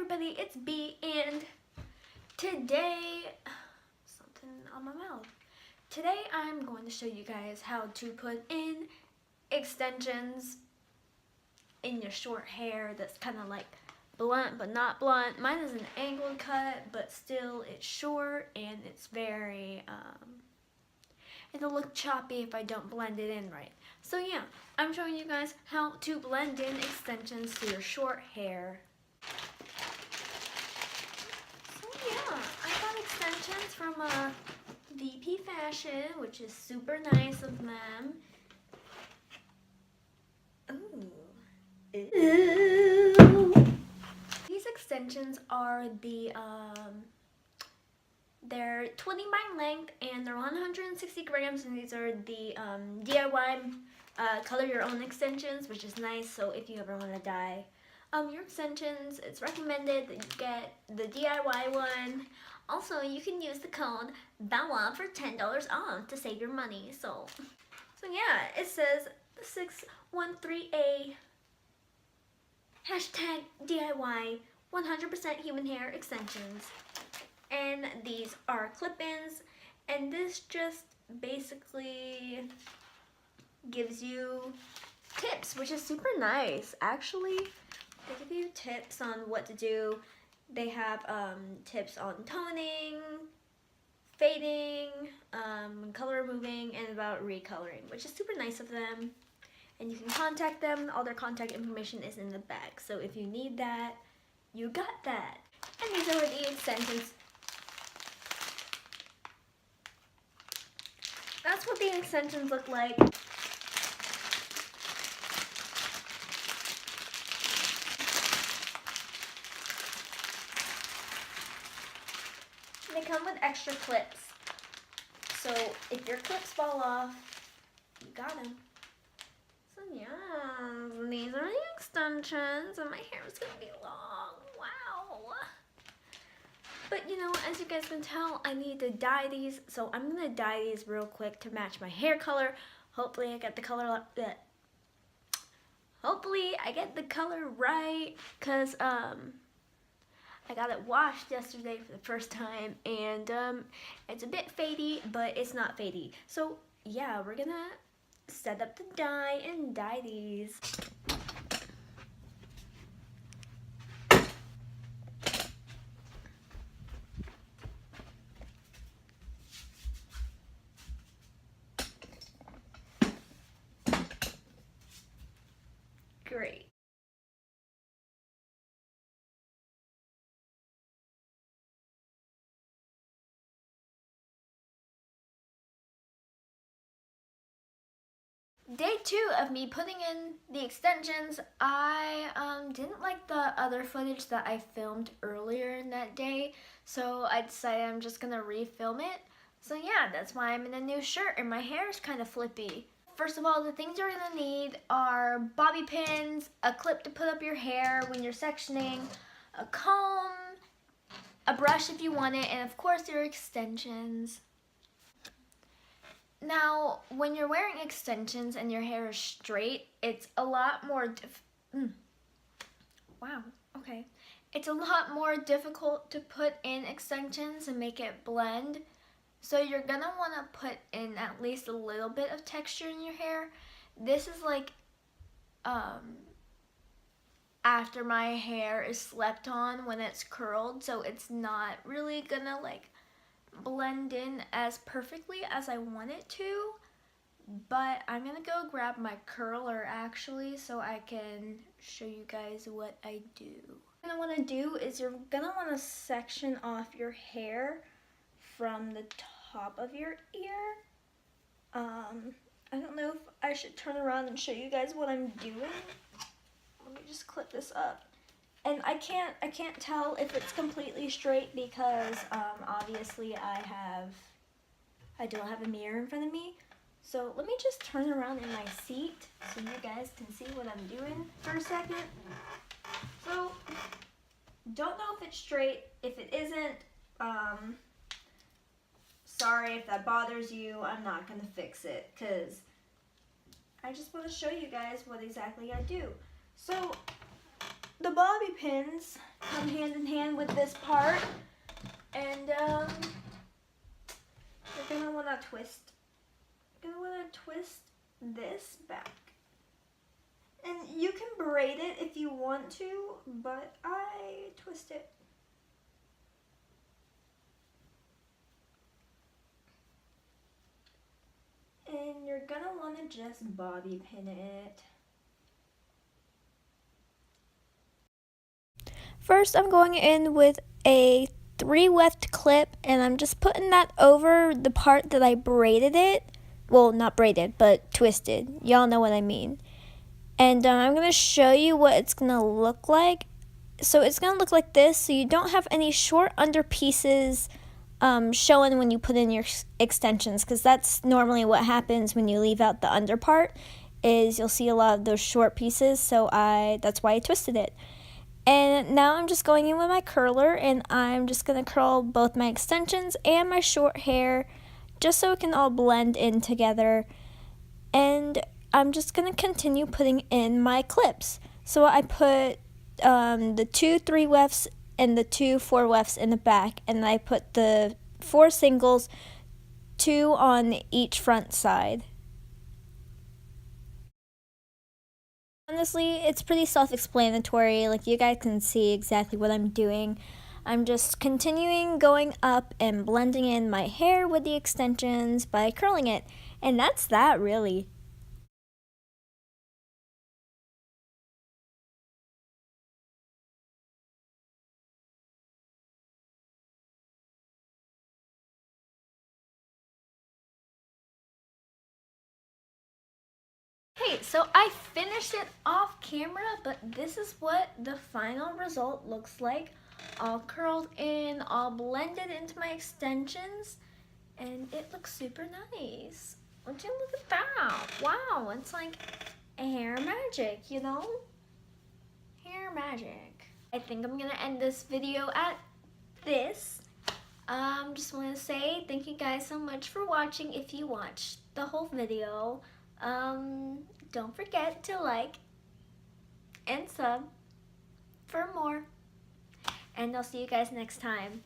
everybody, it's B, and today, something on my mouth. Today I'm going to show you guys how to put in extensions in your short hair that's kind of like blunt but not blunt. Mine is an angled cut, but still it's short and it's very, it'll look choppy if I don't blend it in right. So yeah, I'm showing you guys how to blend in extensions to your short hair. So yeah, I got extensions from VPFASHION, which is super nice of them. Ooh. These extensions are they're 20 by length and they're 160 grams, and these are the DIY color your own extensions, which is nice. So if you ever want to dye your extensions, it's recommended that you get the DIY one. Also, you can use the code BAWA for $10 off to save your money. So yeah, it says 613A hashtag DIY 100% human hair extensions. And these are clip-ins, and this just basically gives you tips, which is super nice. Actually, they give you tips on what to do. They have tips on toning, fading, color removing, and about recoloring, which is super nice of them. And you can contact them. All their contact information is in the back, so if you need that, you got that. And these are the extensions. That's what the extensions look like. They come with extra clips. So if your clips fall off, you got them. So yeah, these are the extensions, and my hair is gonna be long. Wow. But you know, as you guys can tell, I need to dye these, so I'm gonna dye these real quick to match my hair color. Hopefully I get the color right, cause I got it washed yesterday for the first time, and it's a bit fadey, but it's not fadey. So yeah, we're gonna set up the dye and dye these. Great. Day 2 of me putting in the extensions, I didn't like the other footage that I filmed earlier in that day, so I decided I'm just gonna refilm it. So yeah, that's why I'm in a new shirt and my hair is kind of flippy. First of all, the things you're gonna need are bobby pins, a clip to put up your hair when you're sectioning, a comb, a brush if you want it, and of course your extensions. Now, when you're wearing extensions and your hair is straight, it's a lot more It's a lot more difficult to put in extensions and make it blend. So you're gonna want to put in at least a little bit of texture in your hair. This is like after my hair is slept on when it's curled, so it's not really gonna like blend in as perfectly as I want it to. But I'm gonna go grab my curler actually so I can show you guys what I do. What I want to do is you're gonna want to section off your hair from the top of your ear. I don't know if I should turn around and show you guys what I'm doing. Let me just clip this up. And I can't tell if it's completely straight because obviously I don't have a mirror in front of me. So let me just turn around in my seat so you guys can see what I'm doing for a second. So don't know if it's straight. If it isn't, sorry if that bothers you. I'm not gonna fix it because I just want to show you guys what exactly I do. So the bobby pins come hand in hand with this part, and you're gonna wanna twist. You're gonna wanna twist this back. And you can braid it if you want to, but I twist it. And you're gonna wanna just bobby pin it. First, I'm going in with a 3 weft clip, and I'm just putting that over the part that I braided it. Well, not braided, but twisted. Y'all know what I mean. And I'm going to show you what it's going to look like. So it's going to look like this, so you don't have any short under pieces showing when you put in your extensions, because that's normally what happens when you leave out the under part, is you'll see a lot of those short pieces, so that's why I twisted it. And now I'm just going in with my curler, and I'm just going to curl both my extensions and my short hair just so it can all blend in together. And I'm just going to continue putting in my clips. So I put the 2 3 wefts and the 2 4 wefts in the back, and I put the 4 singles, 2 on each front side. Honestly, it's pretty self-explanatory. Like, you guys can see exactly what I'm doing. I'm just continuing going up and blending in my hair with the extensions by curling it. And that's that, really. Hey, so I finished it off camera, but this is what the final result looks like. All curled in, all blended into my extensions, and it looks super nice. Would you look at that? Wow, it's like hair magic, you know? Hair magic. I think I'm gonna end this video at this. Just want to say thank you guys so much for watching. If you watched the whole video, don't forget to like and sub for more. And I'll see you guys next time.